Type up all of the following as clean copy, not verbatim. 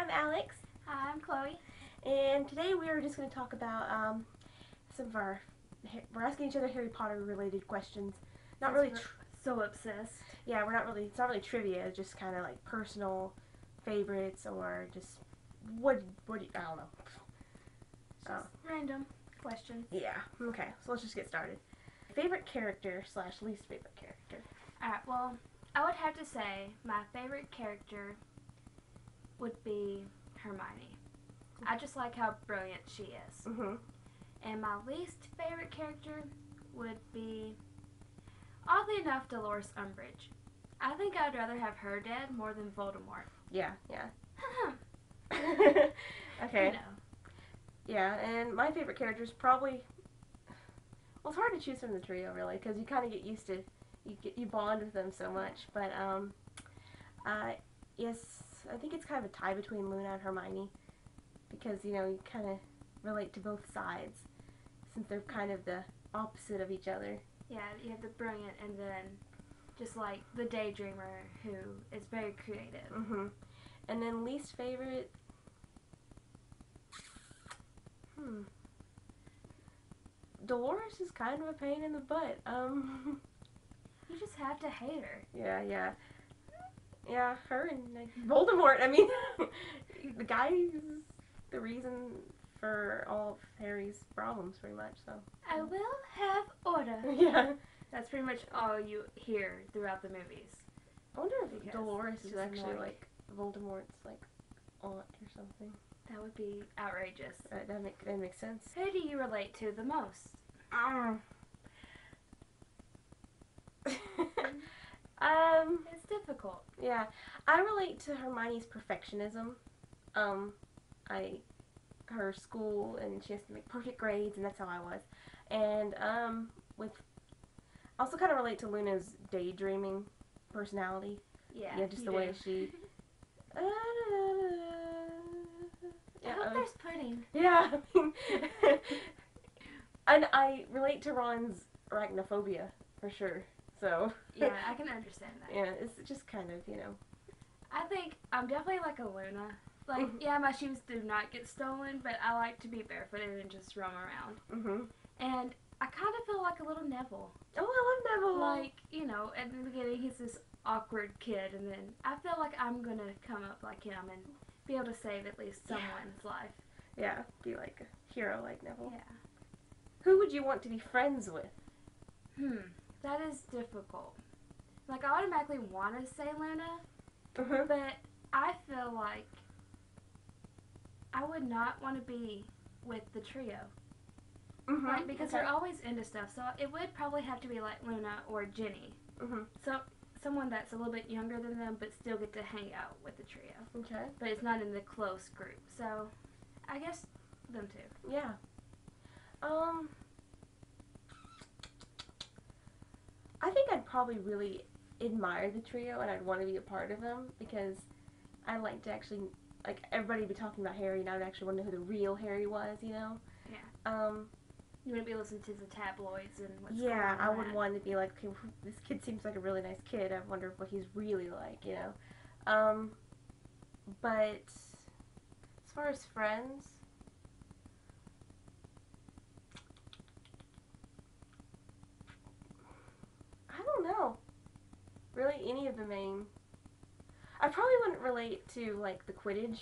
I'm Alex. Hi, I'm Chloe. And today we are just going to talk about some of our, we're asking each other Harry Potter related questions. Not really, So obsessed. yeah, it's not really trivia, it's just kind of like personal favorites or just, I don't know. Just random questions. Yeah, okay, so let's just get started. Favorite character / least favorite character? Alright, well, I would have to say my favorite character would be Hermione. I just like how brilliant she is. Mm-hmm. And my least favorite character would be, oddly enough, Dolores Umbridge. I think I'd rather have her dead more than Voldemort. Yeah. You Okay. know. Yeah, and my favorite character is probably, well, it's hard to choose from the trio really, because you kind of get used to, you bond with them so much. But yes, I think it's kind of a tie between Luna and Hermione, because you kind of relate to both sides, since they're kind of the opposite of each other. Yeah, you have the brilliant and then just like the daydreamer who is very creative. Mhm. And then least favorite. Dolores is kind of a pain in the butt. You just have to hate her. Yeah, her and Voldemort. I mean, the guy is the reason for all of Harry's problems, pretty much. So. I will have order. Yeah. That's pretty much all you hear throughout the movies. I wonder if Dolores is actually annoying. like Voldemort's like aunt or something. That would be outrageous. That makes sense. Who do you relate to the most? It's difficult. Yeah, I relate to Hermione's perfectionism. Her school, and she has to make perfect grades, and that's how I was. And also kind of relate to Luna's daydreaming personality. Yeah, just the way she. I hope there's pudding. Yeah, and I relate to Ron's arachnophobia for sure. So. Yeah, I can understand that. Yeah, it's just kind of I think I'm definitely like a Luna. Like, yeah, my shoes do not get stolen, but I like to be barefooted and just roam around. Mhm. And I kind of feel like a little Neville. Oh, I love Neville. Like, at the beginning he's this awkward kid, and then I feel like I'm gonna come up like him and be able to save at least someone's life. Yeah, be like a hero like Neville. Yeah. Who would you want to be friends with? That is difficult. Like, I automatically want to say Luna, but I feel like I would not want to be with the trio. Like, because they're always into stuff, so it would probably have to be like Luna or Ginny. So someone that's a little bit younger than them, but still get to hang out with the trio. Okay. But it's not in the close group, so I guess them two. Yeah. I think I'd probably really admire the trio, and I'd want to be a part of them, because I like to actually, like, everybody would be talking about Harry, and I would actually want to know who the real Harry was, Yeah. You wouldn't be listening to the tabloids and what's going on. Yeah, I would want to be like, okay, this kid seems like a really nice kid. I wonder what he's really like, But as far as friends, I don't know. Really, any of the main. I probably wouldn't relate to like the Quidditch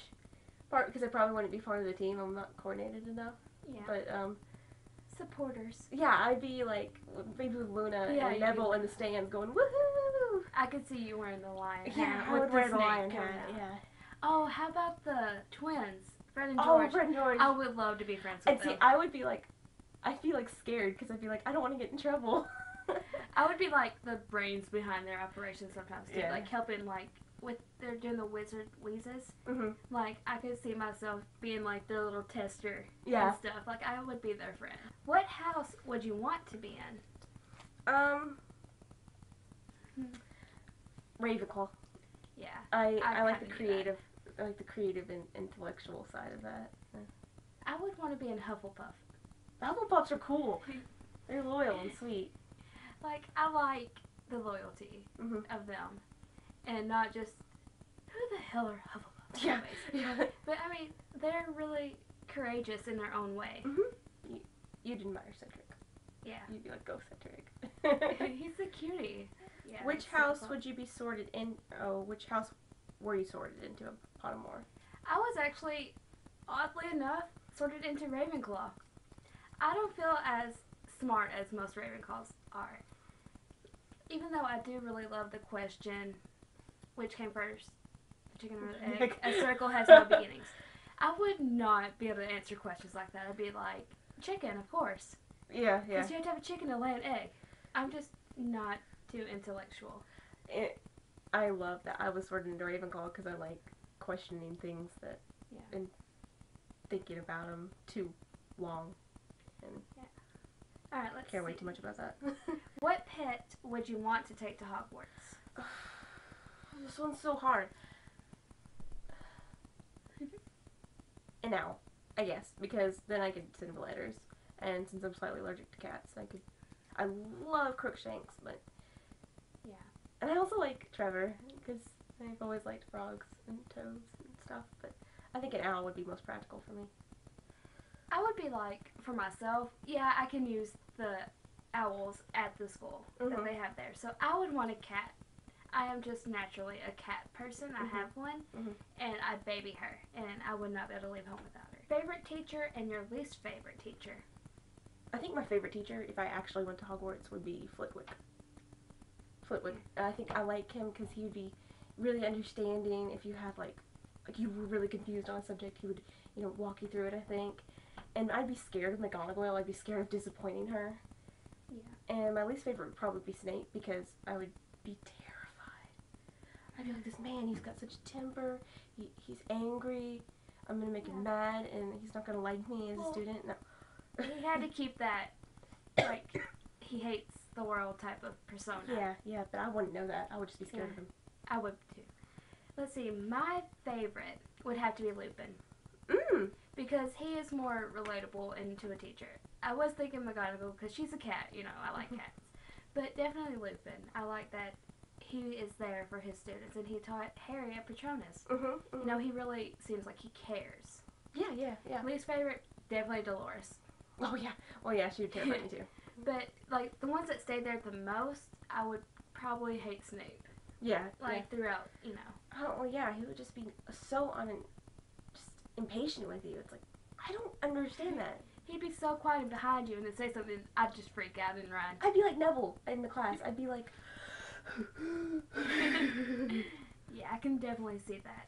part, because I probably wouldn't be part of the team. I'm not coordinated enough. Yeah. But supporters. yeah, I'd be like maybe with Luna and Neville in the stands going woohoo. I could see you wearing the lion hat. Yeah, I would wear the lion hat. Yeah. Oh, how about the twins, Fred and George? Oh, Fred and George. I would love to be friends with them. And see, I would be like, I'd be like scared, because I'd be like, I don't want to get in trouble. I would be like the brains behind their operation sometimes too, Yeah. like helping like with they're doing the wizard wheezes. Like I could see myself being like their little tester and stuff. Like I would be their friend. What house would you want to be in? Ravenclaw. Yeah. I like the creative. I like the creative and intellectual side of that. I would want to be in Hufflepuff. Hufflepuffs are cool. They're loyal and sweet. Like, I like the loyalty of them. And not just, who the hell are Hufflepuffs? Yeah, yeah. But I mean, they're really courageous in their own way. Mm-hmm. You'd admire Cedric. Yeah. You'd be like, go Cedric. He's a cutie. Yeah. Which house would you be sorted in? Oh, which house were you sorted into, Pottermore? I was actually, oddly enough, sorted into Ravenclaw. I don't feel as smart as most Ravenclaws are. Even though I do really love the question, which came first, the chicken or the egg? A circle has no beginnings. I would not be able to answer questions like that. I'd be like, chicken, of course. Yeah, yeah. Because you have to have a chicken to lay an egg. I'm just not too intellectual. I love that I was sorted into Ravenclaw because I like questioning things that and thinking about them too long. And all right, let's care see. way too much about that. What pet would you want to take to Hogwarts? This one's so hard. An owl, I guess, because then I could send letters, and since I'm slightly allergic to cats, I love Crookshanks, but yeah. And I also like Trevor because I've always liked frogs and toads and stuff, but I think an owl would be most practical for me. I would be like, for myself, yeah, I can use the owls at the school that they have there. So I would want a cat. I am just naturally a cat person. I have one, and I baby her, and I would not be able to leave home without her. Favorite teacher and your least favorite teacher? I think my favorite teacher, if I actually went to Hogwarts, would be Flitwick. Flitwick. I think I like him because he would be really understanding. If you had like you were really confused on a subject, he would walk you through it. I think. And I'd be scared of McGonagall. I'd be scared of disappointing her. Yeah. And my least favorite would probably be Snape because I would be terrified. I'd be like, this man, he's got such a temper. He's angry. I'm going to make him mad, and he's not going to like me as a student. No. He had to keep that, like, he hates the world type of persona. Yeah, but I wouldn't know that. I would just be scared of him. I would too. Let's see, my favorite would have to be Lupin. Because he is more relatable into a teacher. I was thinking McGonagall because she's a cat, I like cats. But definitely Lupin. I like that he is there for his students, and he taught Harry at Patronus. He really seems like he cares. Yeah. Least favorite, definitely Dolores. Oh yeah, she would terrify me too. But, like, the ones that stayed there the most, I would probably hate Snape. Yeah. Throughout, Oh, well, yeah, he would just be so just impatient with you. It's like, I don't understand that. He'd be so quiet and behind you and then say something, I'd just freak out and run. I'd be like Neville in the class. I'd be like... Yeah, I can definitely see that.